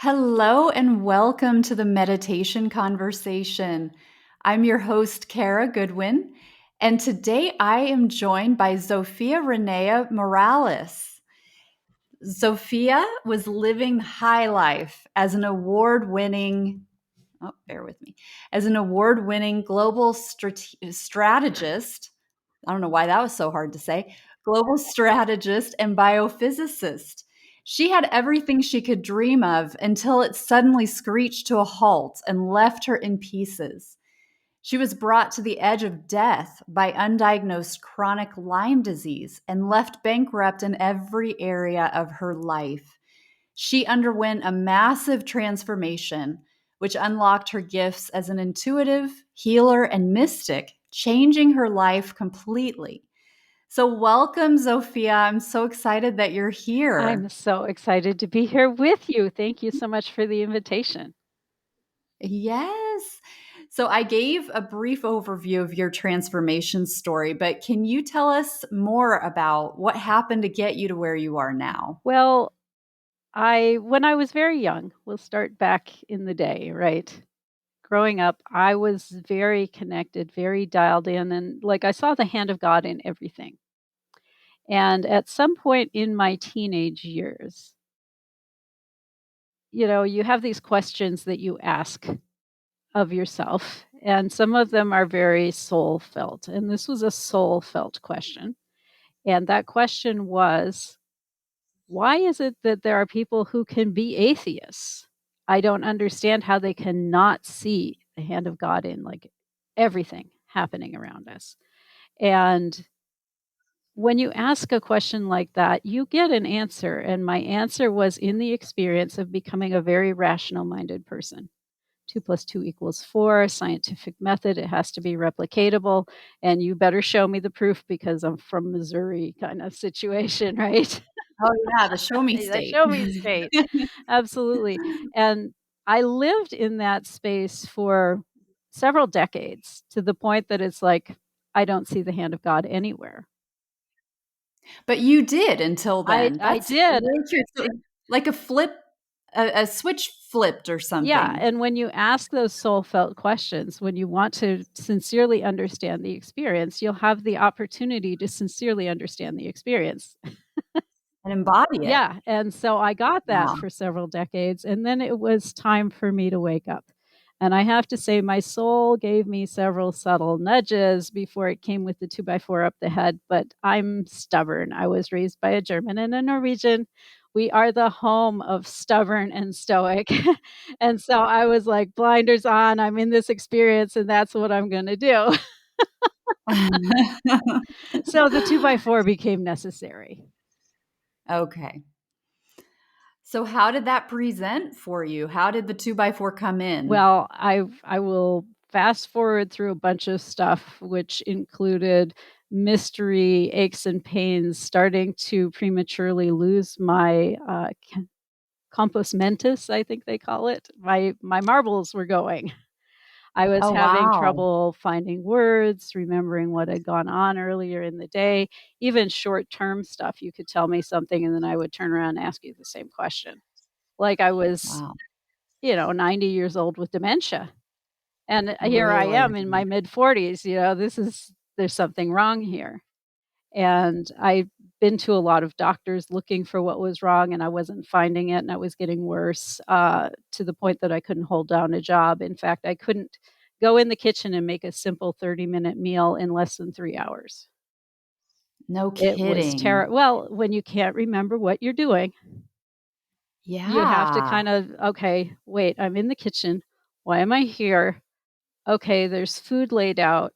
Hello and welcome to the meditation conversation. I'm your host, Kara Goodwin, and today I am joined by ZofiaRennea Morales. Zofia was living high life as an award-winning, bear with me, as an award-winning global strategist. I don't know why that was so hard to say. Global strategist and biophysicist. She had everything she could dream of until it suddenly screeched to a halt and left her in pieces. She was brought to the edge of death by undiagnosed chronic Lyme disease and left bankrupt in every area of her life. She underwent a massive transformation, which unlocked her gifts as an intuitive, healer, and mystic, changing her life completely. So, welcome, Zofia. I'm so excited that you're I'm here. so excited to be here with you. Thank you so much for the invitation. Yes. So, I gave a brief overview of your transformation story, but can you tell us more about what happened to get you to where you are now? Well, when I was very young, we'll start back in the day, right? Growing up, I was very connected, very dialed in, and like I saw the hand of God in everything. And at some point in my teenage years, you have these questions that you ask of yourself, and some of them are very soul felt. And this was a soul felt question. And that question was, why is it that there are people who can be atheists? I don't understand how they cannot see the hand of God in like everything happening around us. And when you ask a question like that, you get an answer. And my answer was in the experience of becoming a very rational minded person. 2 plus 2 equals 4, scientific method. It has to be replicatable. And you better show me the proof because I'm from Missouri kind of situation, right? Oh, yeah, the show me The state. show me state. Absolutely. And I lived in that space for several decades to the point that it's like, I don't see the hand of God anywhere. But you did until then. I That's did. really true. So, like a flip, a switch flipped or Yeah. something. And when you ask those soul felt questions, when you want to sincerely understand the experience, you'll have the opportunity to sincerely understand the experience. And embody it. Yeah, and so I got that Wow. for several decades, and then it was time for me to wake up. And I have to say, my soul gave me several subtle nudges before it came with the 2x4 up the head, but I'm stubborn. I was raised by a German and a Norwegian. We are the home of stubborn and stoic. And so I was like, blinders on, I'm in this experience, and that's what I'm going to do. So the 2x4 became necessary. Okay. So how did that present for you? How did the 2x4 come in? Well, I will fast forward through a bunch of stuff, which included mystery, aches and pains, starting to prematurely lose my compos mentis, I think they call it. My marbles were going. I was Oh, having wow. trouble finding words, remembering what had gone on earlier in the day, even short term stuff. You could tell me something, and then I would turn around and ask you the same question. Like I was, Wow. 90 years old with dementia. And here I Really? am in my mid 40s, there's something wrong here. And I've been to a lot of doctors looking for what was wrong, and I wasn't finding it, and I was getting worse to the point that I couldn't hold down a job. In fact, I couldn't go in the kitchen and make a simple 30-minute meal in less than 3 hours. No It was kidding. terrible. Well, when you can't remember what you're doing, you have to Yeah. kind of, okay, wait, I'm in the kitchen. Why am I here? Okay, there's food laid out.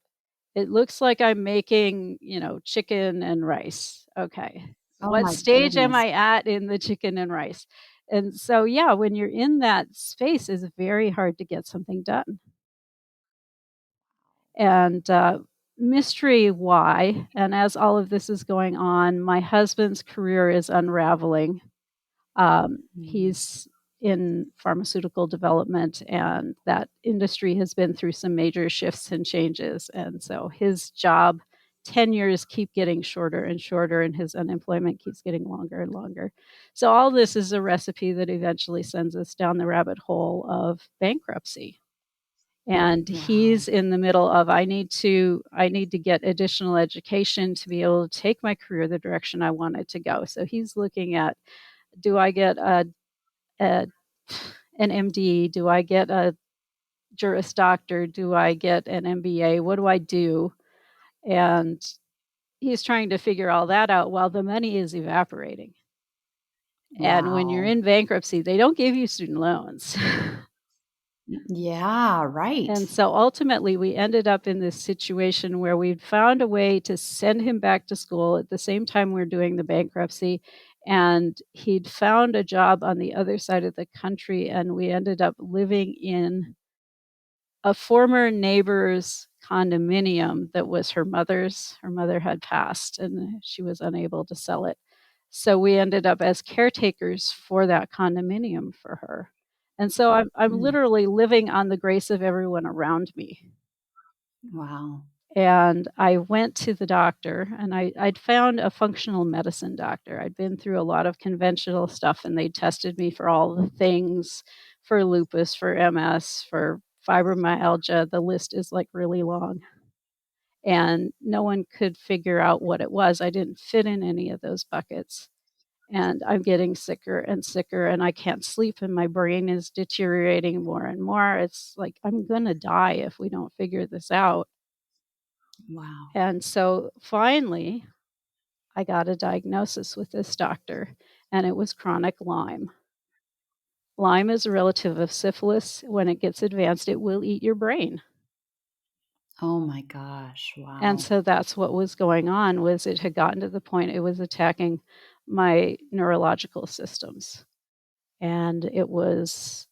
It looks like I'm making, chicken and rice. Okay. Oh What my stage am goodness. I at in the chicken and rice? And so, yeah, when you're in that space, it's very hard to get something done. And mystery why. And as all of this is going on, my husband's career is unraveling. Mm. He's in pharmaceutical development, and that industry has been through some major shifts and changes. And so his job tenures keep getting shorter and shorter, and his unemployment keeps getting longer and longer. So all this is a recipe that eventually sends us down the rabbit hole of bankruptcy. And Wow. he's in the middle of I need to get additional education to be able to take my career the direction I want it to go. So he's looking at, do I get a an MD? Do I get a Juris Doctor? Do I get an MBA? What do I do? And he's trying to figure all that out while the money is evaporating. And when you're Wow. in bankruptcy, they don't give you student loans. Yeah, And right. so ultimately, we ended up in this situation where we'd found a way to send him back to school at the same time we are doing the bankruptcy. And he'd found a job on the other side of the country, and we ended up living in a former neighbor's condominium that was her mother's. Her mother had passed and she was unable to sell it. So we ended up as caretakers for that condominium for her. And so I'm Mm. literally living on the grace of everyone around me. Wow. And I went to the doctor, and I'd found a functional medicine doctor. I'd been through a lot of conventional stuff, and they tested me for all the things, for lupus, for MS, for fibromyalgia. The list is like really long. And no one could figure out what it was. I didn't fit in any of those buckets. And I'm getting sicker and sicker, and I can't sleep, and my brain is deteriorating more and more. It's like I'm going to die if we don't figure this out. Wow. And so finally, I got a diagnosis with this doctor, and it was chronic Lyme. Lyme is a relative of syphilis. When it gets advanced, it will eat your brain. Oh my gosh. And Wow. so that's what was going on, was it had gotten to the point it was attacking my neurological systems. And it was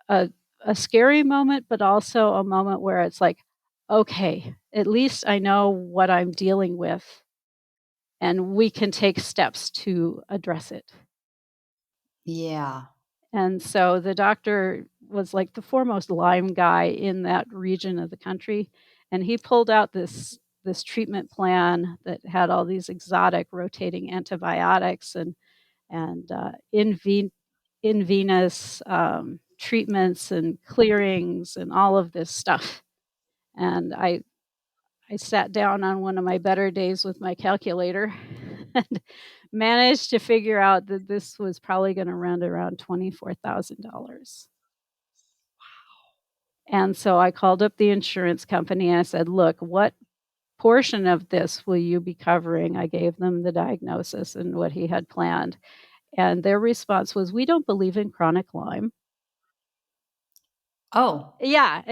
a a scary moment, but also a moment where it's like, okay, at least I know what I'm dealing with, and we can take steps to address it. Yeah. And so the doctor was like the foremost Lyme guy in that region of the country, and he pulled out this treatment plan that had all these exotic rotating antibiotics and in venous treatments and clearings and all of this stuff. And I sat down on one of my better days with my calculator and managed to figure out that this was probably going to run around $24,000. And so I called up the insurance company and I said, "Look, what portion of this will you be covering?" I gave them the diagnosis and what he had planned. And their response was, "We don't believe in chronic Lyme." Oh, Yeah,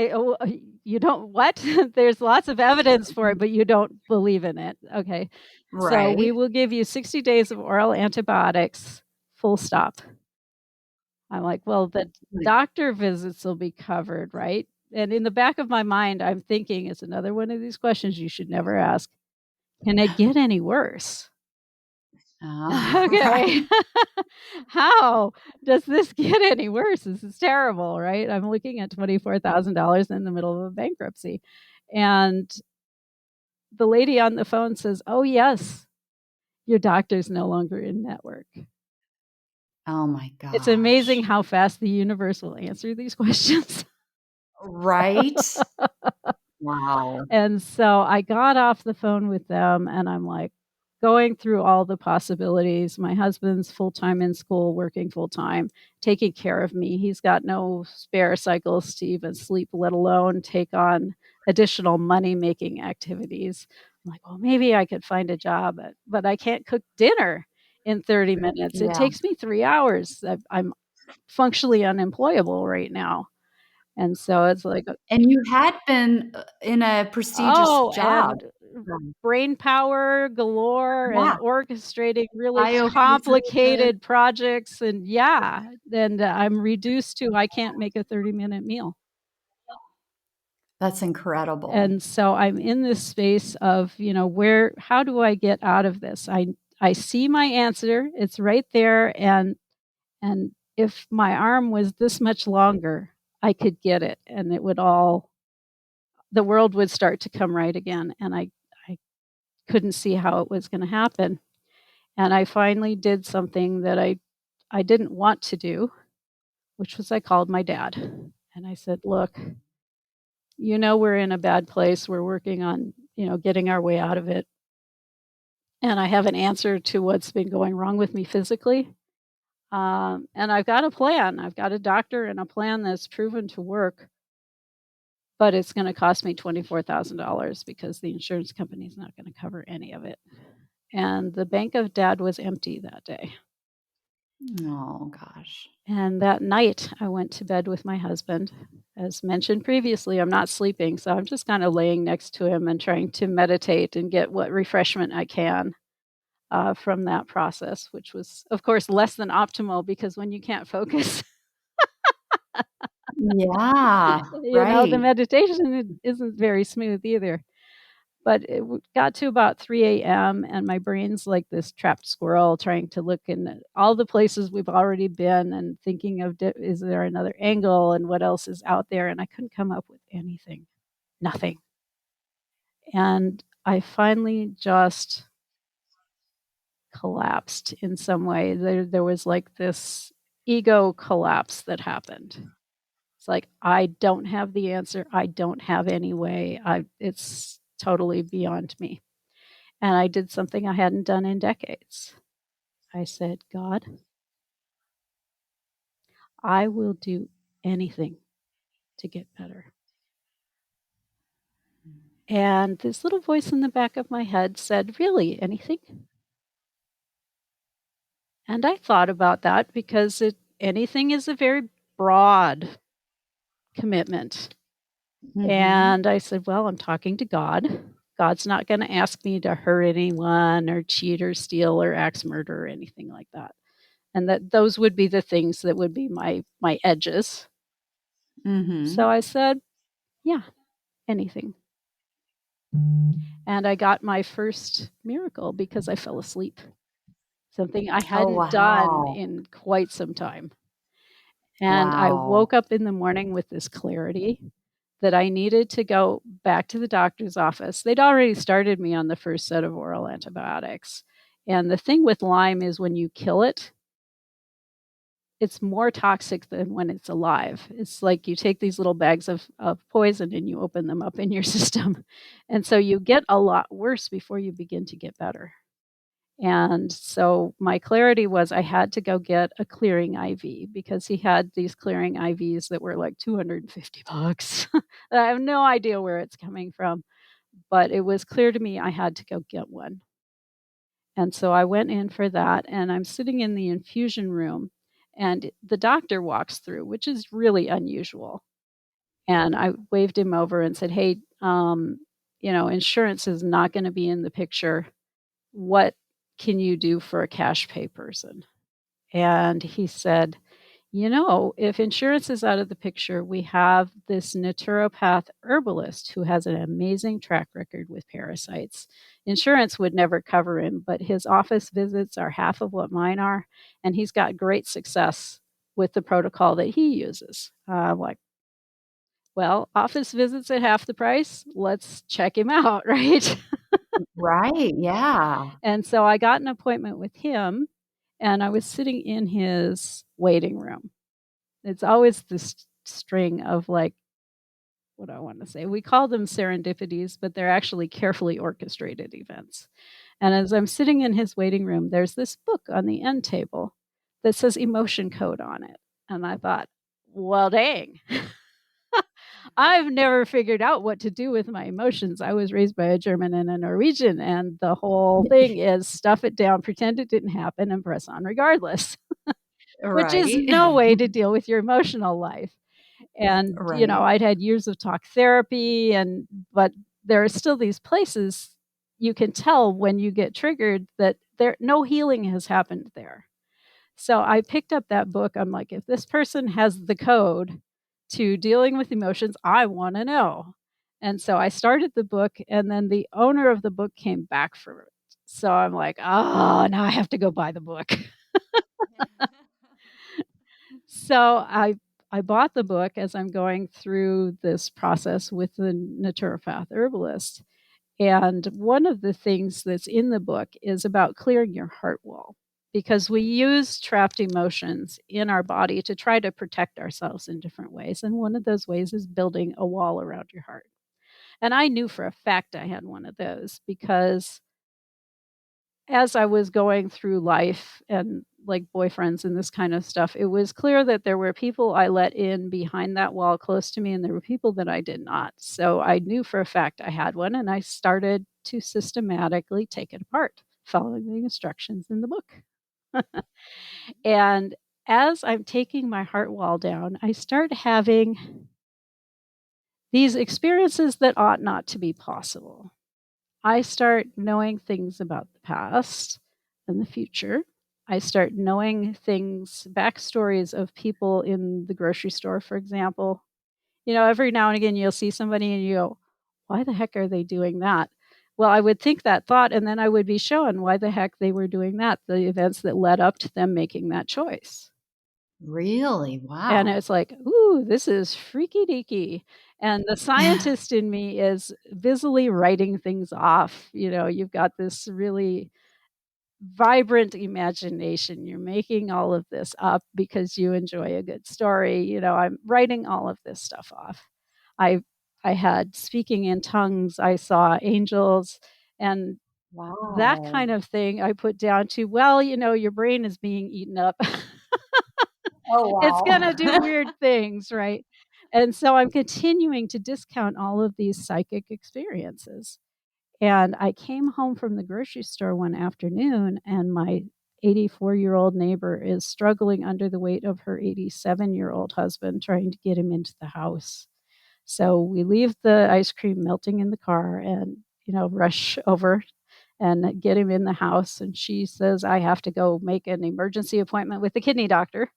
you don't what? There's lots of evidence for it, mm, but you don't believe in it. Okay. So we right. will give you 60 days of oral antibiotics, full stop. I'm like, "Well, the Like, doctor visits will be covered, right?" And in the back of my mind, I'm thinking it's another one of these questions you should never ask. Can it get any worse? Okay. right. How does this get any worse? This is terrible, right? I'm looking at $24,000 in the middle of a bankruptcy. And the lady on the phone says, "Oh, yes, your doctor's no longer in network." Oh my It's amazing gosh. how fast the universe will answer these questions. Right? Wow. And so I got off the phone with them and I'm like going through all the possibilities. My husband's full time in school, working full time, taking care of me. He's got no spare cycles to even sleep, let alone take on additional money making activities. I'm like, well, maybe I could find a job, but I can't cook dinner in 30 minutes. It Yeah. takes me 3 hours. I'm functionally unemployable right now. And so it's like, And you had been, in a prestigious oh, job. and Um, brain power galore and yeah, orchestrating really biophysicist. complicated projects, and yeah, and I'm reduced to I can't make a 30-minute meal. That's incredible. And so I'm in this space of, where how do I get out of this? I see my answer, it's right there, and if my arm was this much longer, I could get it and it would all the world would start to come right again, and I couldn't see how it was going to happen. And I finally did something that I didn't want to do, which was I called my dad. And I said, "Look, we're in a bad place. We're working on, getting our way out of it. And I have an answer to what's been going wrong with me physically. And I've got a plan. I've got a doctor and a plan that's proven to work, but it's going to cost me $24,000 because the insurance company is not going to cover any of it." And the bank of dad was empty that day. Oh, gosh. And that night, I went to bed with my husband. As mentioned previously, I'm not sleeping, so I'm just kind of laying next to him and trying to meditate and get what refreshment I can from that process, which was, of course, less than optimal because when you can't focus, Yeah, the right. meditation isn't very smooth either. But it got to about 3 a.m., and my brain's like this trapped squirrel trying to look in all the places we've already been and thinking of, is there another angle and what else is out there? And I couldn't come up with anything, nothing. And I finally just collapsed in some way. There was like this ego collapse that happened. It's like, I don't have the answer. I don't have any way. It's totally beyond me. And I did something I hadn't done in decades. I said, "God, I will do anything to get better." And this little voice in the back of my head said, "Really, anything?" And I thought about that because anything is a very broad commitment. Mhm. And I said, "Well, I'm talking to God. God's not going to ask me to hurt anyone or cheat or steal or axe murder or anything like that." And that those would be the things that would be my edges. So Mhm. I said, "Yeah, anything." And I got my first miracle because I fell asleep, something I Oh, hadn't done wow. in quite some time. And I Wow. woke up in the morning with this clarity that I needed to go back to the doctor's office. They'd already started me on the first set of oral antibiotics. And the thing with Lyme is when you kill it, it's more toxic than when it's alive. It's like you take these little bags of poison and you open them up in your system. And so you get a lot worse before you begin to get better. And so my clarity was I had to go get a clearing IV because he had these clearing IVs that were like $250. I have no idea where it's coming from, but it was clear to me I had to go get one. And so I went in for that, and I'm sitting in the infusion room, and the doctor walks through, which is really unusual. And I waved him over and said, "Hey, insurance is not going to be in the picture. What can you do for a cash pay person?" And he said, "If insurance is out of the picture, we have this naturopath herbalist who has an amazing track record with parasites. Insurance would never cover him, but his office visits are half of what mine are, and he's got great success with the protocol that he uses." I'm like, "Well, office visits at half the price. Let's check him out," right? Right, yeah. And so I got an appointment with him, and I was sitting in his waiting room. It's always this string of, like, what do I want to say? We call them serendipities, but they're actually carefully orchestrated events. And as I'm sitting in his waiting room, there's this book on the end table that says emotion code on it. And I thought, well, dang, I've never figured out what to do with my emotions. I was raised by a German and a Norwegian, and the whole thing is stuff it down, pretend it didn't happen, and press on regardless, which is Right. no way to deal with your emotional life. And, Right. I'd had years of talk therapy but there are still these places you can tell when you get triggered that no healing has happened there. So I picked up that book. I'm like, if this person has the code to dealing with emotions, I want to know. And so I started the book, and then the owner of the book came back for it. So I'm like, oh, now I have to go buy the book. So I bought the book as I'm going through this process with the naturopath herbalist. And one of the things that's in the book is about clearing your heart wall, because we use trapped emotions in our body to try to protect ourselves in different ways. And one of those ways is building a wall around your heart. And I knew for a fact I had one of those because as I was going through life and like boyfriends and this kind of stuff, it was clear that there were people I let in behind that wall close to me, and there were people that I did not. So I knew for a fact I had one, and I started to systematically take it apart, following the instructions in the book. And as I'm taking my heart wall down, I start having these experiences that ought not to be possible. I start knowing things about the past and the future. I start knowing things, backstories of people in the grocery store, for example. Every now and again you'll see somebody and you go, why the heck are they doing that? Well, I would think that thought, and then I would be shown why the heck they were doing that, the events that led up to them making that choice. Really? And Wow. it's like, ooh, this is freaky deaky. And the scientist in me is busily writing things off. You've got this really vibrant imagination. You're making all of this up because you enjoy a good story. I'm writing all of this stuff off. I I had speaking in tongues, I saw angels, and that kind Wow. of thing I put down to, well, your brain is being eaten up. Oh, It's wow. gonna do weird things, right? And so I'm continuing to discount all of these psychic experiences. And I came home from the grocery store one afternoon, and my 84-year-old neighbor is struggling under the weight of her 87-year-old husband, trying to get him into the house. So we leave the ice cream melting in the car and, rush over and get him in the house. And she says, I have to go make an emergency appointment with the kidney doctor.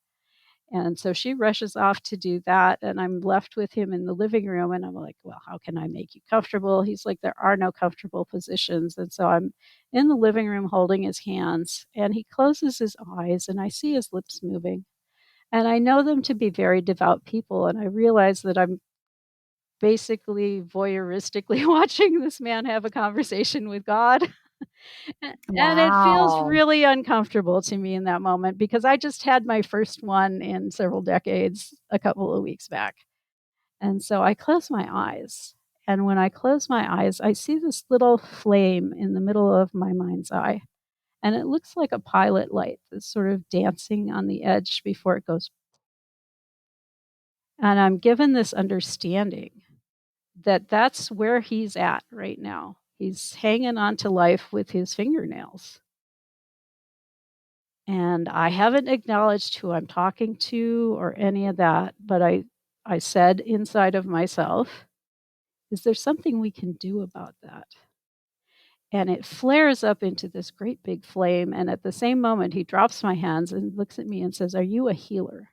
And so she rushes off to do that, and I'm left with him in the living room, and I'm like, "Well, how can I make you comfortable?" He's like, "There are no comfortable positions." And so I'm in the living room holding his hands, and he closes his eyes, and I see his lips moving. And I know them to be very devout people, and I realize that I'm basically voyeuristically watching this man have a conversation with God. And it feels Wow. really uncomfortable to me in that moment because I just had my first one in several decades a couple of weeks back. And so I close my eyes. And when I close my eyes, I see this little flame in the middle of my mind's eye. And it looks like a pilot light that's sort of dancing on the edge before it goes. And I'm given this understanding that that's where he's at right now. He's hanging on to life with his fingernails. And I haven't acknowledged who I'm talking to or any of that, but I said inside of myself, is there something we can do about that? And it flares up into this great big flame. And at the same moment, he drops my hands and looks at me and says, are you a healer?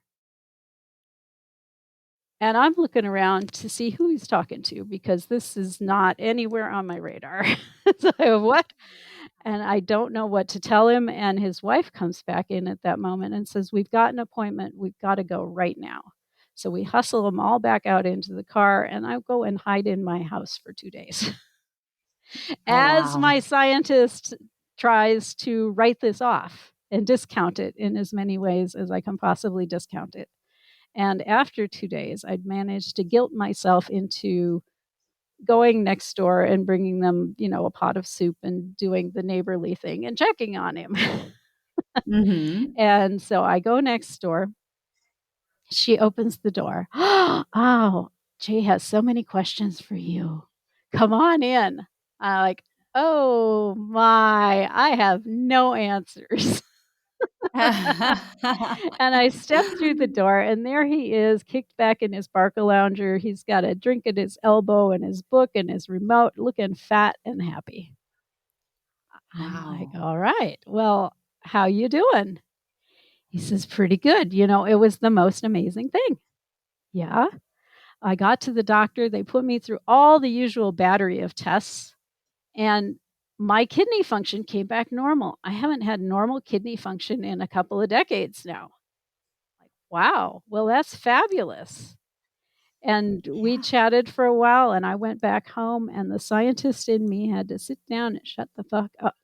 And I'm looking around to see who he's talking to because this is not anywhere on my radar. So I go, what? And I don't know what to tell him. And his wife comes back in at that moment and says, we've got an appointment. We've got to go right now. So we hustle them all back out into the car, and I go and hide in my house for 2 days. Oh, As wow. my scientist tries to write this off and discount it in as many ways as I can possibly discount it. And after 2 days, I'd managed to guilt myself into going next door and bringing them, a pot of soup and doing the neighborly thing and checking on him. Mhm. And so I go next door. She opens the door. Oh, Jay has so many questions for you. Come on in. I'm like, oh my, I have no answers. And I step through the door, and there he is, kicked back in his Barca lounger. He's got a drink at his elbow and his book and his remote, looking fat and happy. I'm like, Wow. all right, well, how you doing? He says, pretty good. It was the most amazing thing. Yeah. I got to the doctor. They put me through all the usual battery of tests, and my kidney function came back normal. I haven't had normal kidney function in a couple of decades now. Like, wow. Well, that's fabulous. And we chatted for a while, and I went back home, and the scientist in me had to sit down and shut the fuck up,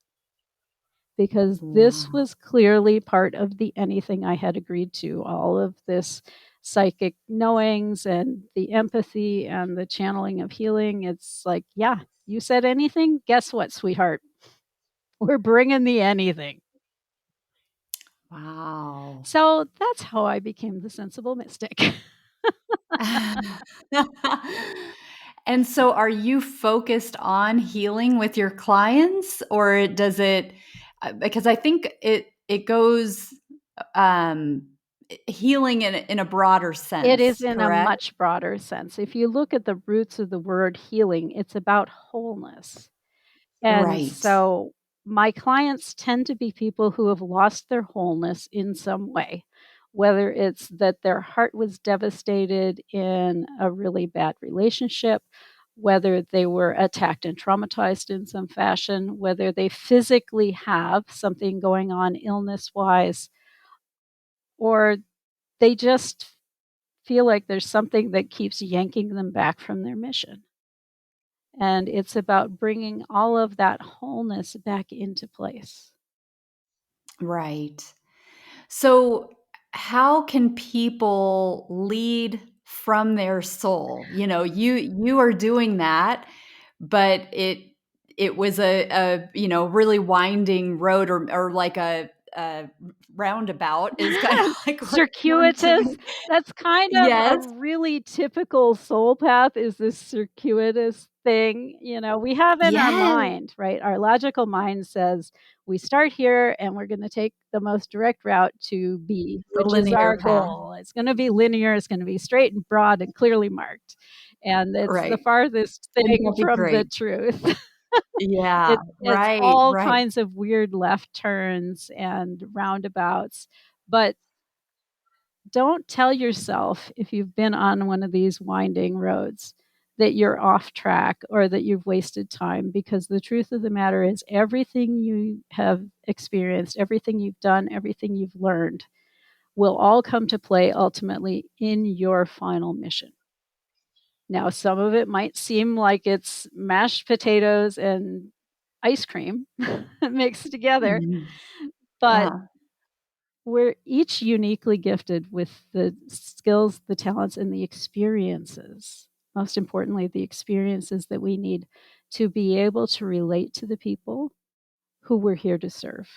because this Wow. was clearly part of the anything I had agreed to, all of this psychic knowings and the empathy and the channeling of healing. It's like, yeah, you said anything? Guess what, sweetheart? We're bringing the anything. Wow. So that's how I became the sensible mystic. And so are you focused on healing with your clients, or does it because I think it goes um healing in a broader It is sense, in a correct? much broader sense. If you look at the roots of the word healing, it's about wholeness. And Right. so my clients tend to be people who have lost their wholeness in some way, whether it's that their heart was devastated in a really bad relationship, whether they were attacked and traumatized in some fashion, whether they physically have something going on illness wise, or they just feel like there's something that keeps yanking them back from their mission. And it's about bringing all of that wholeness back into place. Right. So, how can people lead from their soul? You are doing that, but it was a really winding road, or like a roundabout is kind of like what it sounds to Circuitous, me. that's kind of a Yes. really typical soul path, is this circuitous thing, we have in our Yes. mind, right? Our logical mind says we start here and we're gonna take the most direct route to B, The which is linear our path. goal. It's gonna be linear, it's gonna be straight and broad and clearly marked, and it's the Right. farthest And thing that'd be from the great. truth. Yeah. It's Right. all Right. kinds of weird left turns and roundabouts, but don't tell yourself, if you've been on one of these winding roads, that you're off track or that you've wasted time, because the truth of the matter is everything you have experienced, everything you've done, everything you've learned will all come to play ultimately in your final mission. Now, some of it might seem like it's mashed potatoes and ice cream mixed together, Mhm. but Uh-huh. we're each uniquely gifted with the skills, the talents, and the experiences. Most importantly, the experiences that we need to be able to relate to the people who we're here to serve,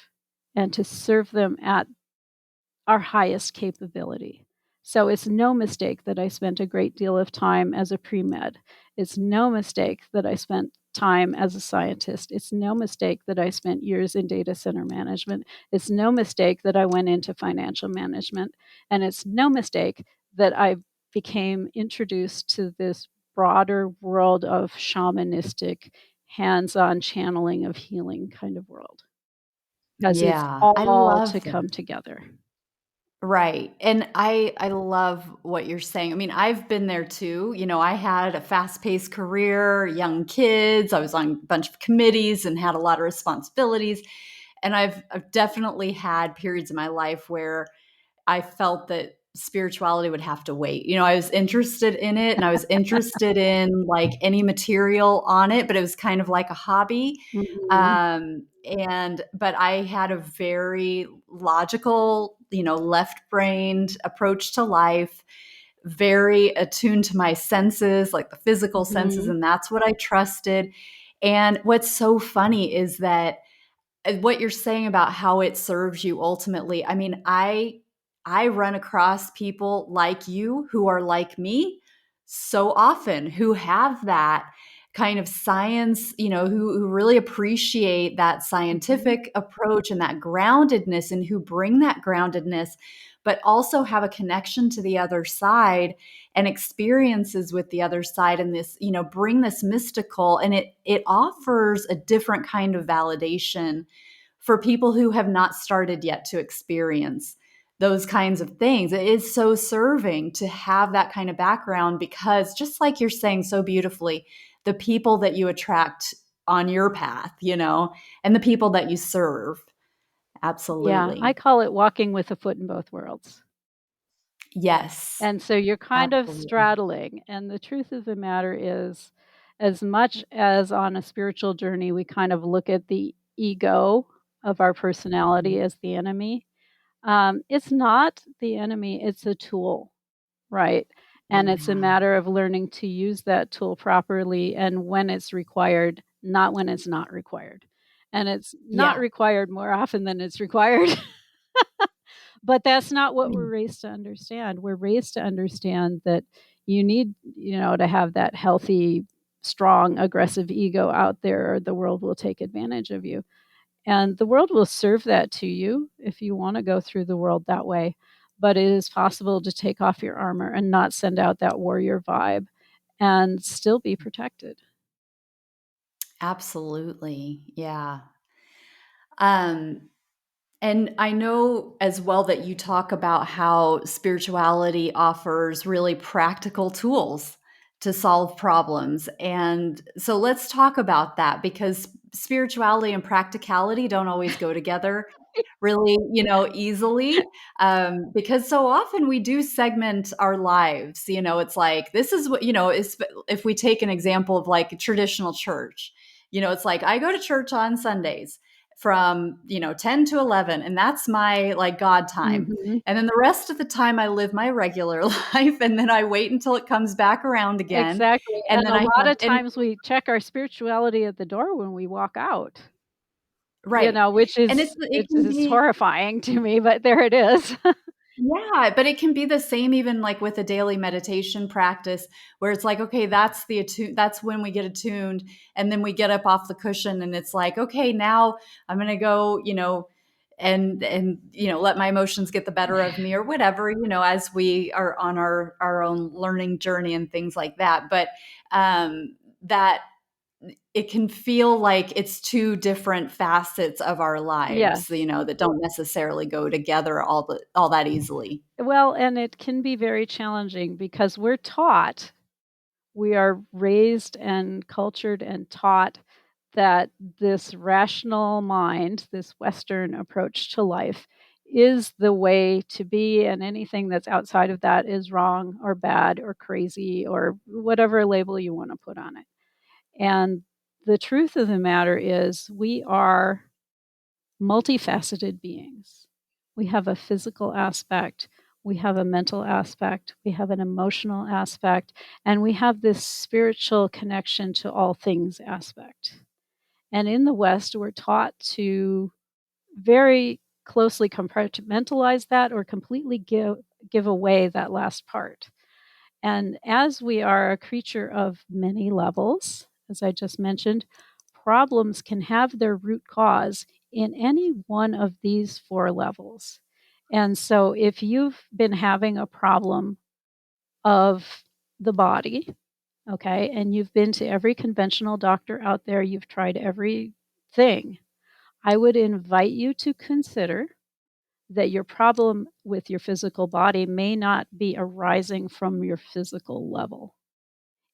and to serve them at our highest capability. So it's no mistake that I spent a great deal of time as a pre med. It's no mistake that I spent time as a scientist. It's no mistake that I spent years in data center management. It's no mistake that I went into financial management. And it's no mistake that I became introduced to this broader world of shamanistic, hands on channeling of healing kind of world, because it's Yeah, I all to love come that. together. Right, and I love what you're saying. I mean, I've been there too. I had a fast-paced career, young kids. I was on a bunch of committees and had a lot of responsibilities, and I've definitely had periods in my life where I felt that spirituality would have to wait. I was interested in it, and I was interested in like any material on it, but it was kind of like a hobby. Mhm. But I had a very logical, left-brained approach to life, very attuned to my senses, like the physical senses, Mhm. and that's what I trusted. And what's so funny is that what you're saying about how it serves you ultimately. I mean, I run across people like you who are like me so often, who have that kind of science, who really appreciate that Mhm. scientific approach and that groundedness, and who bring that groundedness, but also have a connection to the other side and experiences with the other side, and this, bring this mystical, and it offers a different kind of validation for people who have not started yet to experience those kinds of things. It is so serving to have that kind of background, because just like you're saying so beautifully, the people that you attract on your path, and the people that you serve. Yeah, I Absolutely. call it walking with a foot in both worlds. Yes, And so you're kind of absolutely. straddling. And the truth of the matter is, as much as on a spiritual journey, we kind of look at the ego of our personality as the enemy, it's not the enemy, it's a tool, right? And it's a Yeah. matter of learning to use that tool properly and when it's required, not when it's not required. And it's not Yeah. required more often than it's required. But that's not what we're Mm. raised to understand. We're raised to understand that you need, to have that healthy, strong, aggressive ego out there, or the world will take advantage of you. And the world will serve that to you if you want to go through the world that way. But it is possible to take off your armor and not send out that warrior vibe and still be protected. Absolutely. Yeah. Um, And I know as well that you talk about how spirituality offers really practical tools to solve problems. And so let's talk about that because spirituality and practicality don't always go together really, easily. Because so often we do segment our lives. It's like, this is what, if we take an example of like a traditional church, it's like I go to church on Sundays from 10 to 11, and that's my like God time. Mhm. And then the rest of the time I live my regular life, and then I wait until it comes back around again. Exactly. And And then a I lot have of and times we check our spirituality at the door when we walk out. right. Which And is it can it's be, horrifying to me, but there it is. yeah, but it can be the same even like with a daily meditation practice where it's like, okay, that's when we get attuned, and then we get up off the cushion and it's like, okay, now I'm going to go, and let my emotions get the better of me or whatever, as we are on our own learning journey and things like that. But that it can feel like it's two different facets of our lives, Yes. that don't necessarily go together all that easily. Well, and it can be very challenging because we are raised and cultured and taught that this rational mind, this Western approach to life, is the way to be, and anything that's outside of that is wrong or bad or crazy or whatever label you want to put on it. And the truth of the matter is, we are multifaceted beings. We have a physical aspect, we have a mental aspect, we have an emotional aspect, and we have this spiritual connection to all things aspect. And in the West, we're taught to very closely compartmentalize that or completely give away that last part. And as we are a creature of many levels, as I just mentioned, problems can have their root cause in any one of these four levels. And so if you've been having a problem of the body, okay, and you've been to every conventional doctor out there, you've tried everything, I would invite you to consider that your problem with your physical body may not be arising from your physical level.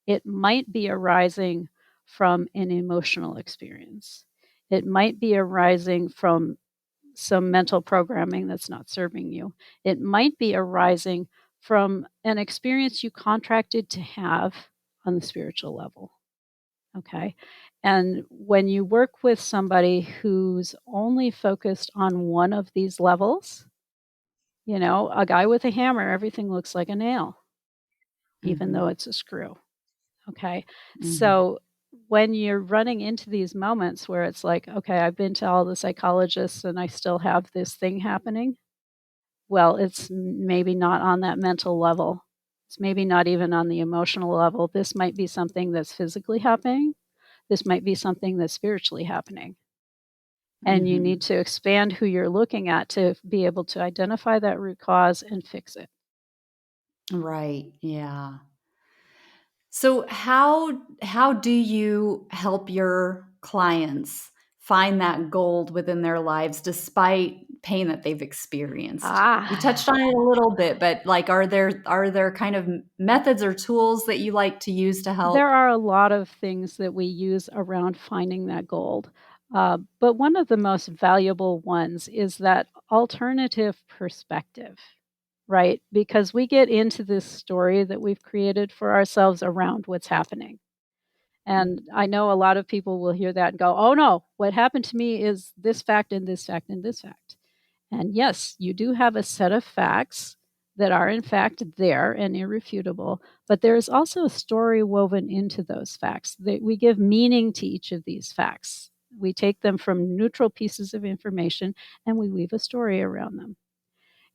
It might be arising from an emotional experience. It might be arising from some mental programming that's not serving you. It might be arising from an experience you contracted to have on the spiritual level. Okay. And when you work with somebody who's only focused on one of these levels, a guy with a hammer, everything looks like a nail, even though Mhm. it's a screw. Okay. Mhm. So when you're running into these moments where it's like, okay, I've been to all the psychologists and I still have this thing happening, well, it's maybe not on that mental level. It's maybe not even on the emotional level. This might be something that's physically happening. This might be something that's spiritually happening. And you need Mhm. to expand who you're looking at to be able to identify that root cause and fix it. Right. Yeah. So how do you help your clients find that gold within their lives despite pain that they've experienced? You touched Ah, on it a little bit, but like are there kind of methods or tools that you like to use to there help? are a lot of things that we use around finding that gold. But one of the most valuable ones is that alternative perspective, right? Because we get into this story that we've created for ourselves around what's happening. And I know a lot of people will hear that and go, oh no, what happened to me is this fact and this fact and this fact. And yes, you do have a set of facts that are in fact there and irrefutable, but there is also a story woven into those facts. We give meaning to each of these facts. We take them from neutral pieces of information and we weave a story around them.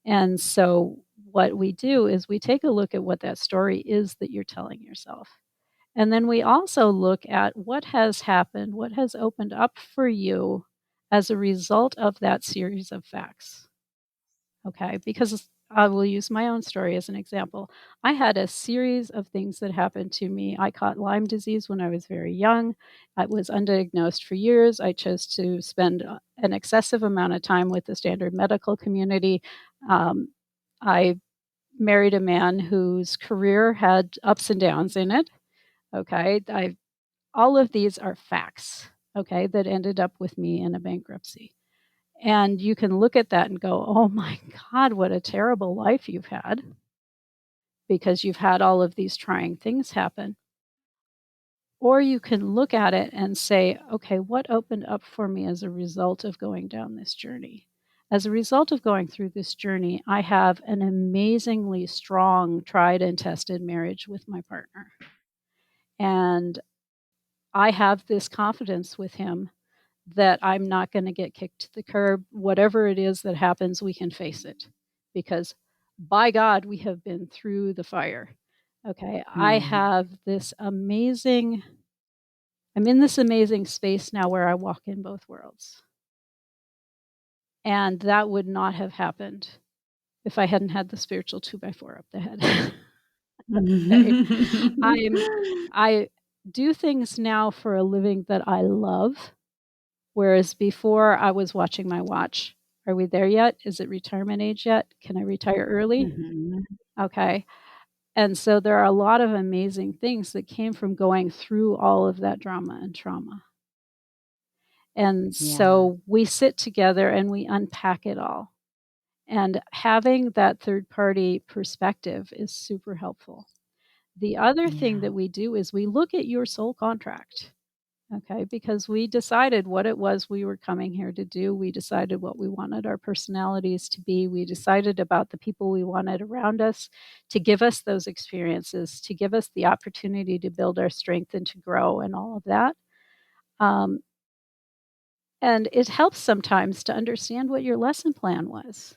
And so, what we do is we take a look at what that story is that you're telling yourself. And then we also look at what has happened, what has opened up for you as a result of that series of facts. Okay, because I will use my own story as an example. I had a series of things that happened to me. I caught Lyme disease when I was very young. I was undiagnosed for years. I chose to spend an excessive amount of time with the standard medical community. I married a man whose career had ups and downs in it. Okay, all of these are facts. Okay, that ended up with me in a bankruptcy. And you can look at that and go, oh my God, what a terrible life you've had because you've had all of these trying things happen. Or you can look at it and say, okay, what opened up for me as a result of going down this journey? As a result of going through this journey, I have an amazingly strong, tried and tested marriage with my partner. And I have this confidence with him that I'm not going to get kicked to the curb. Whatever it is that happens, we can face it because by God, we have been through the fire. Okay. I Mm. have this amazing, I'm in this amazing space now where I walk in both worlds. And that would not have happened if I hadn't had the spiritual 2x4 up the head. Okay. I'm, I do things now for a living that I love. Whereas before I was watching my watch. Are we there yet? Is it retirement age yet? Can I retire early? Mhm. Okay. And so there are a lot of amazing things that came from going through all of that drama and trauma. And Yeah. so we sit together and we unpack it all. And having that third party perspective is super helpful. The other thing Yeah. that we do is we look at your soul contract. Okay, because we decided what it was we were coming here to do. We decided what we wanted our personalities to be. We decided about the people we wanted around us to give us those experiences, to give us the opportunity to build our strength and to grow and all of that. Um, and it helps sometimes to understand what your lesson plan was.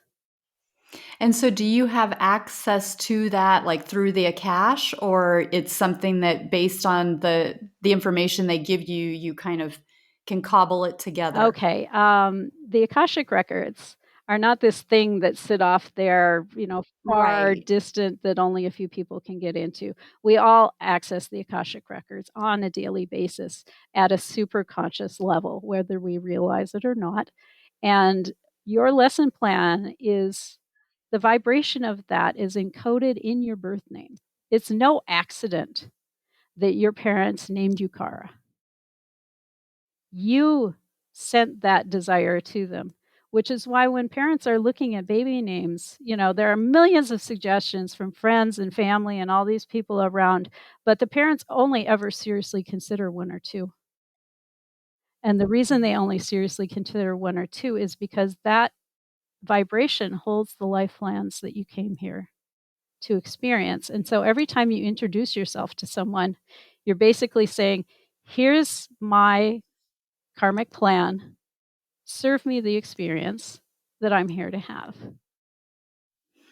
And so do you have access to that, like, through the Akash, or it's something that based on the information they give you, you kind of can cobble it together? Okay. The Akashic records are not this thing that sit off there, far Right. distant that only a few people can get into. We all access the Akashic records on a daily basis at a super conscious level, whether we realize it or not. And your lesson plan is the vibration of that is encoded in your birth name. It's no accident that your parents named you Kara. You sent that desire to them, which is why when parents are looking at baby names, there are millions of suggestions from friends and family and all these people around, but the parents only ever seriously consider one or two. And the reason they only seriously consider one or two is because that vibration holds the life plans that you came here to experience. And so every time you introduce yourself to someone, you're basically saying, here's my karmic plan. Serve me the experience that I'm here to have.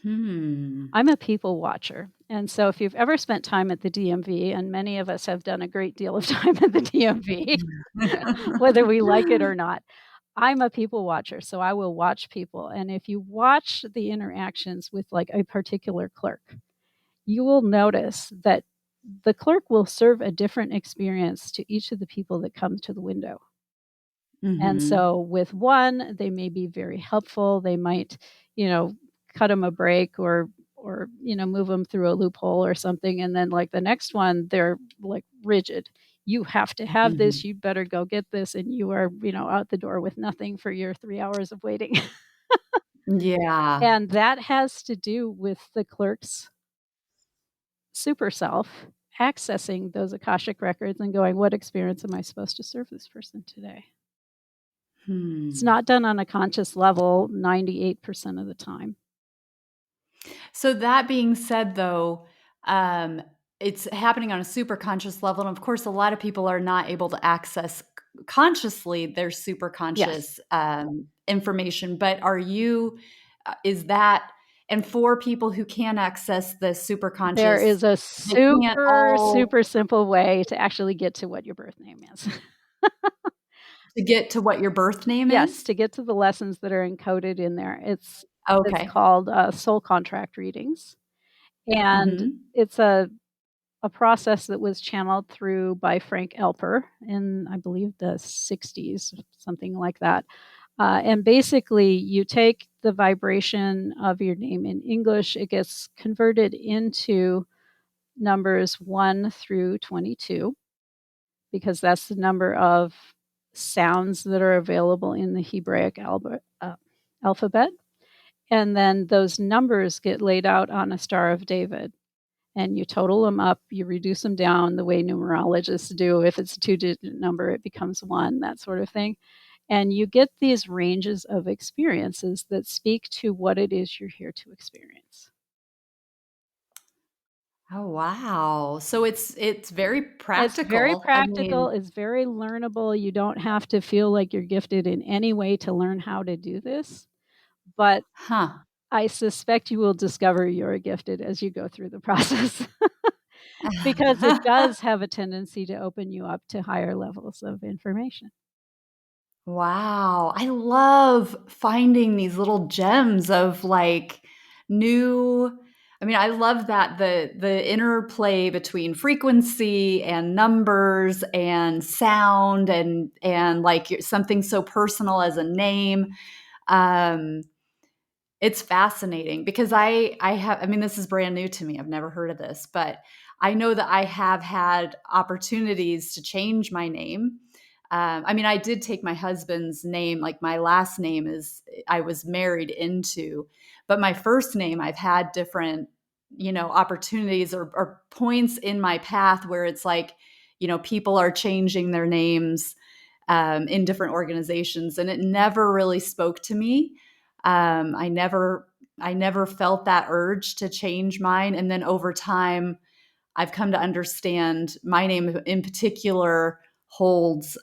Hmm. I'm a people watcher. And so if you've ever spent time at the DMV, and many of us have done a great deal of time at the DMV, whether we like it or not, I'm a people watcher. So I will watch people. And if you watch the interactions with like a particular clerk, you will notice that the clerk will serve a different experience to each of the people that come to the window. And Mhm. so with one, they may be very helpful. They might, you know, cut them a break or move them through a loophole or something. And then like the next one, they're like rigid. You have to have this. Mhm. You better go get this. And you are, out the door with nothing for your 3 hours of waiting. Yeah. And that has to do with the clerk's super self accessing those Akashic records and going, what experience am I supposed to serve this person today? It's Hmm. not done on a conscious level 98% of the time. So that being said, though, um, it's happening on a super conscious level, and of course, a lot of people are not able to access consciously their super Yes, conscious information. But are you? Is that? And for people who can access the super there conscious, is a they can't super, all super simple way to actually get to what your birth name is. to get to what your birth name Yes, is. to get to the lessons that are encoded in there. It's Okay. called soul contract readings, and Hmm. it's a process that was channeled through by Frank Elper in, I believe, the 60s, something like that. And basically, you take the vibration of your name in English, it gets converted into numbers 1 through 22, because that's the number of sounds that are available in the Hebraic alphabet. And then those numbers get laid out on a Star of David. And you total them up, you reduce them down the way numerologists do. If it's a two-digit number, it becomes one, that sort of thing. And you get these ranges of experiences that speak to what it is you're here to experience. Oh wow! So it's very It's very practical. I practical, mean, it's very learnable. You don't have to feel like you're gifted in any way to learn how to do this. But huh? I suspect you will discover you're gifted as you go through the process because it does have a tendency to open you up to higher levels of information. Wow, I love finding these little gems of, like, new I mean, I love that the interplay between frequency and numbers and sound and, like, something so personal as a name. Um, it's fascinating because I have I mean, this is brand new to me, I've never heard of this, but I know that I have had opportunities to change my name. I mean, I did take my husband's name, like, my last name is I was married into, but my first name, I've had different, opportunities or points in my path where it's like, people are changing their names, in different organizations, and it never really spoke to me. I never felt that urge to change mine. And then over time, I've come to understand my name in particular holds,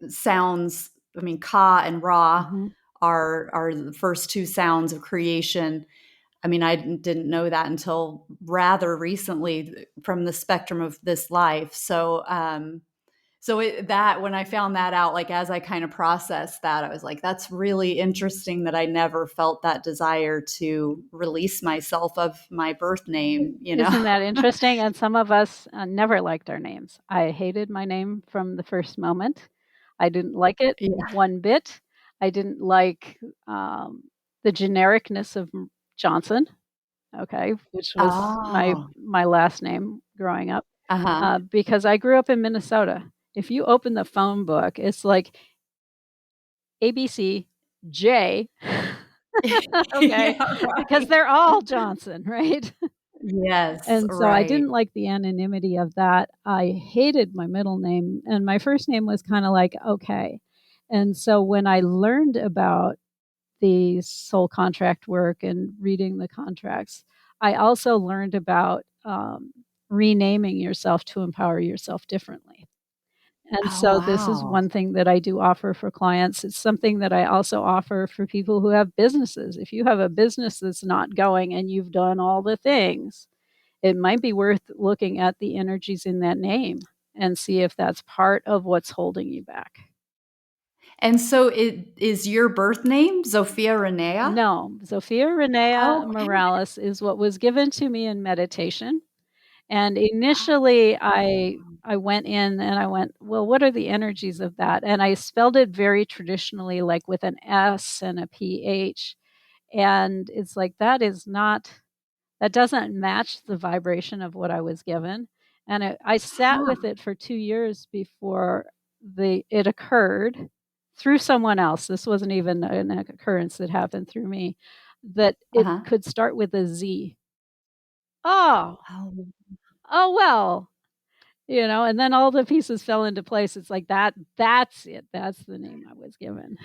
sounds. I mean, Ka and Ra Mhm. are the first two sounds of creation. I mean, I didn't know that until rather recently from the spectrum of this life. So when I found that out, like, as I kind of processed that, I was like, that's really interesting that I never felt that desire to release myself of my birth name. Isn't that interesting? And some of us never liked our names. I hated my name from the first moment. I didn't like it Yeah. one bit. I didn't like the genericness of Johnson, okay, which was Oh. my last name growing up, Uh-huh. because I grew up in Minnesota. If you open the phone book, it's like ABC J, okay, Yeah, because right. they're all Johnson, right? Yes, And so I right. didn't like the anonymity of that. I hated my middle name, and my first name was kind of like, okay. And so when I learned about the soul contract work and reading the contracts, I also learned about renaming yourself to empower yourself differently. And Oh, so this is wow. one thing that I do offer for clients. It's something that I also offer for people who have businesses. If you have a business that's not going and you've done all the things, it might be worth looking at the energies in that name and see if that's part of what's holding you back. And so it is your birth name, Zofia Renea? No, ZofiaRennea Okay. Morales is what was given to me in meditation. And initially, I went in and I went, well, what are the energies of that? And I spelled it very traditionally, like with an S and a PH. And it's like that doesn't match the vibration of what I was given. And I sat Huh. with it for 2 years before it occurred through someone else. This wasn't even an occurrence that happened through me, that it Uh-huh. could start with a Z. Oh, Oh, oh well, and then all the pieces fell into place. It's like that's it. That's the name I was given.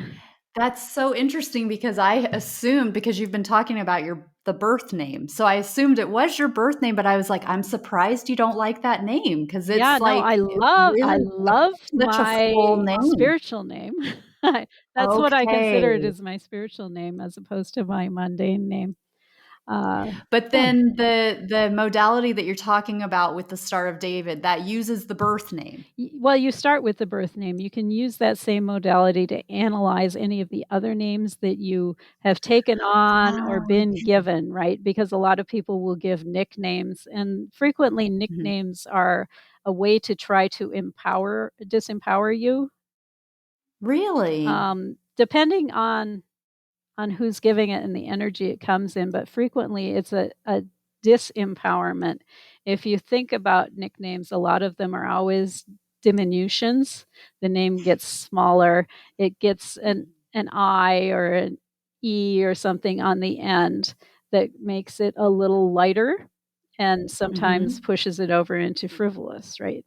that's so interesting because I assumed because you've been talking about the birth name. So I assumed it was your birth name, but I was like, I'm surprised you don't like that name because Yeah, it's no, like I really love such a full my name. spiritual name. That's what I consider it Okay. as my spiritual name as opposed to my mundane name. Uh, But yeah. then the modality that you're talking about with the Star of David, that uses the birth name. Well, you start with the birth name. You can use that same modality to analyze any of the other names that you have taken on or Oh, been given, right? Because a lot of people will give nicknames, and frequently mhm. nicknames are a way to try to disempower you, Really? depending on who's giving it and the energy it comes in, but frequently it's a disempowerment. If you think about nicknames, a lot of them are always diminutions. The name gets smaller, it gets an I or an E or something on the end that makes it a little lighter and sometimes Mhm. pushes it over into frivolous, right?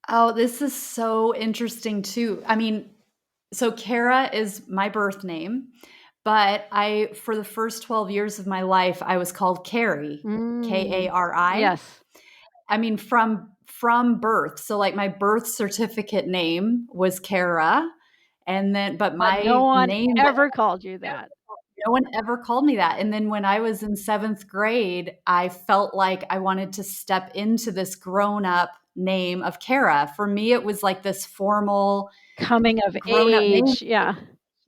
Oh, this is so interesting too. I mean, so Kara is my birth name, but for the first 12 years of my life, I was called Carrie, Mm. Kari. Yes. I mean, from birth. So like my birth certificate name was Kara, and then but But no my one name ever called you that. no one ever called me that. And then when I was in 7th grade, I felt like I wanted to step into this grown-up name of Kara. For me, it was like this formal Coming of grown-up name. age, yeah.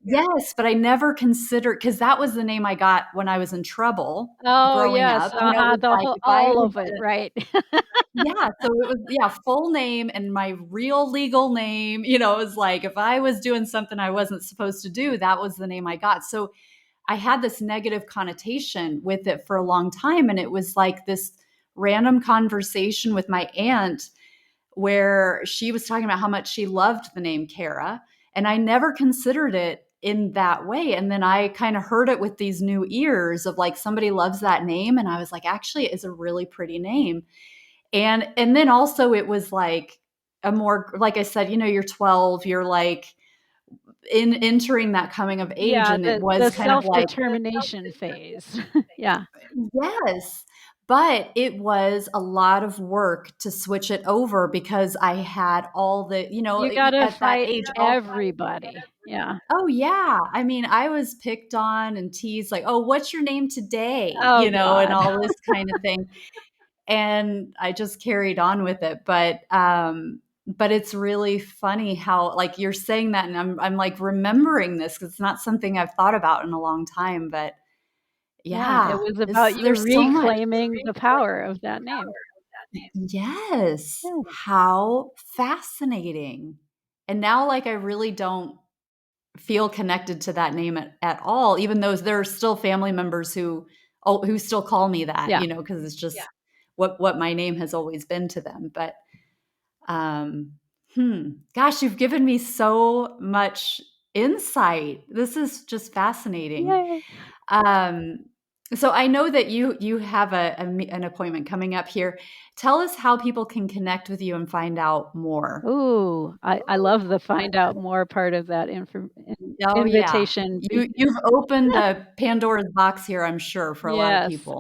Yes, but I never considered because that was the name I got when I was in trouble Oh, growing yes, up. You know, it uh-huh, was the like whole if I all had of it, to right. yeah, so it was yeah, full name and my real legal name, it was like if I was doing something I wasn't supposed to do, that was the name I got. So I had this negative connotation with it for a long time, and it was like this random conversation with my aunt where she was talking about how much she loved the name Kara, and I never considered it in that way. And then I kind of heard it with these new ears of like somebody loves that name, and I was like, actually, it is a really pretty name. And then also it was like a more like I said, you're 12, you're like in entering that coming of age, Yeah, and it the was kind of like self-determination phase. Yeah. yes. But it was a lot of work to switch it over because I had all the, You gotta at that fight age, all everybody. Yeah. oh yeah. I mean, I was picked on and teased like, "Oh, what's your name today?" Oh And god. all this kind of thing. And I just carried on with it. But it's really funny how like you're saying that and I'm like remembering this because it's not something I've thought about in a long time. But Yeah, it yeah, was about you there's so much. reclaiming the power of that name. Yes. Yeah. How fascinating. And now like I really don't feel connected to that name at all, even though there are still family members who still call me that, Yeah. because it's just what my name has always been to them. But um, gosh, you've given me so much insight. This is just fascinating. Yay. Um, so I know that you have an appointment coming up here. Tell us how people can connect with you and find out more. Ooh, I love the find out more part of that Oh yeah, invitation. you've opened a Pandora's box here, I'm sure, for a lot of Yes, people.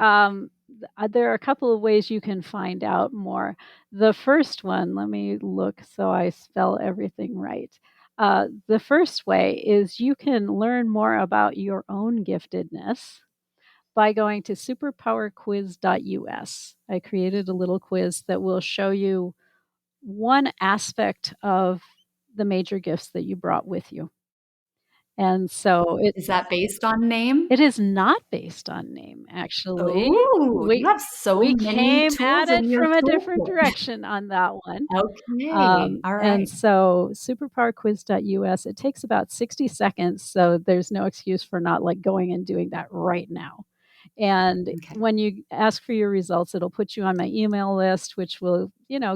there are a couple of ways you can find out more. The first one, let me look so I spell everything right. The first way is you can learn more about your own giftedness by going to superpowerquiz.us. I created a little quiz that will show you one aspect of the major gifts that you brought with you. And so Is that based on name? it is not based on name, actually. Oh, you We have so we many came at tools in it your from a different toolkit. direction on that one. Okay, all And right. so superpowerquiz.us, it takes about 60 seconds, so there's no excuse for not, like, going and doing that right now. And Okay. when you ask for your results, it'll put you on my email list, which will,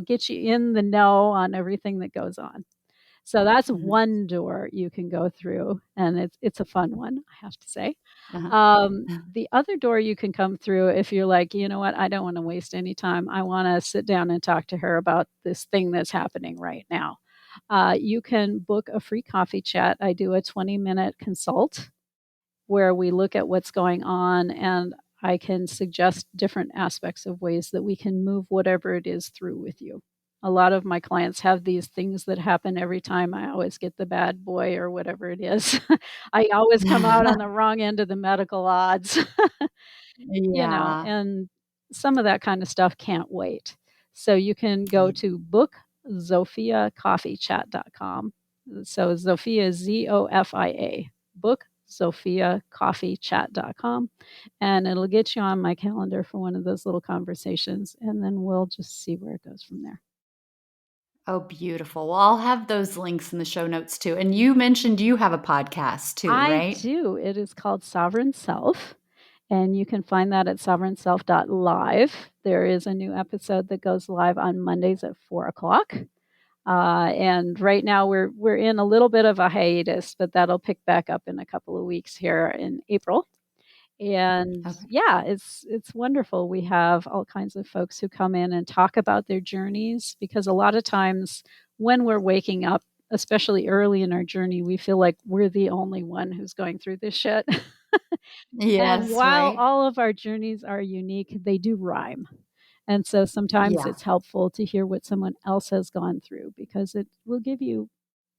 get you in the know on everything that goes on. So that's Mhm. one door you can go through, and it's a fun one, I have to say. Uh-huh. The other door you can come through if you're like, you know what, I don't want to waste any time. I want to sit down and talk to her about this thing that's happening right now. You can book a free coffee chat. I do a 20-minute consult where we look at what's going on, and I can suggest different aspects of ways that we can move whatever it is through with you. A lot of my clients have these things that happen every time. I always get the bad boy or whatever it is. I always come out on the wrong end of the medical odds. Yeah. And some of that kind of stuff can't wait. So you can go to bookzofiacoffeechat.com. So Zofia, Zofia, bookzofiacoffeechat.com. And it'll get you on my calendar for one of those little conversations. And then we'll just see where it goes from there. Oh, beautiful. Well, I'll have those links in the show notes too. And you mentioned you have a podcast too, I right? do. It is called Sovereign Self. And you can find that at sovereignself.live. There is a new episode that goes live on Mondays at 4 o'clock. And right now we're in a little bit of a hiatus, but that'll pick back up in a couple of weeks here in April. And Okay. yeah, it's wonderful. We have all kinds of folks who come in and talk about their journeys because a lot of times when we're waking up, especially early in our journey, we feel like we're the only one who's going through this shit. And Yes, while right? all of our journeys are unique, they do rhyme. And so sometimes Yeah. it's helpful to hear what someone else has gone through because it will give you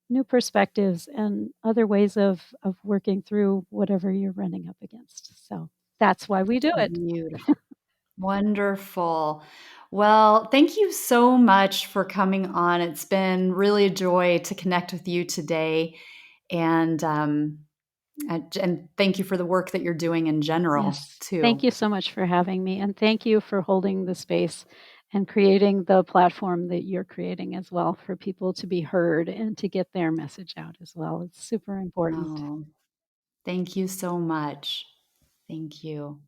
new perspectives and other ways of working through whatever you're running up against. So that's why we do it. Beautiful. Wonderful. Well, thank you so much for coming on. It's been really a joy to connect with you today. And and thank you for the work that you're doing in general Yes. Thank too. you so much for having me. And thank you for holding the space and creating the platform that you're creating as well for people to be heard and to get their message out as well. It's super important. Oh, thank you so much. Thank you.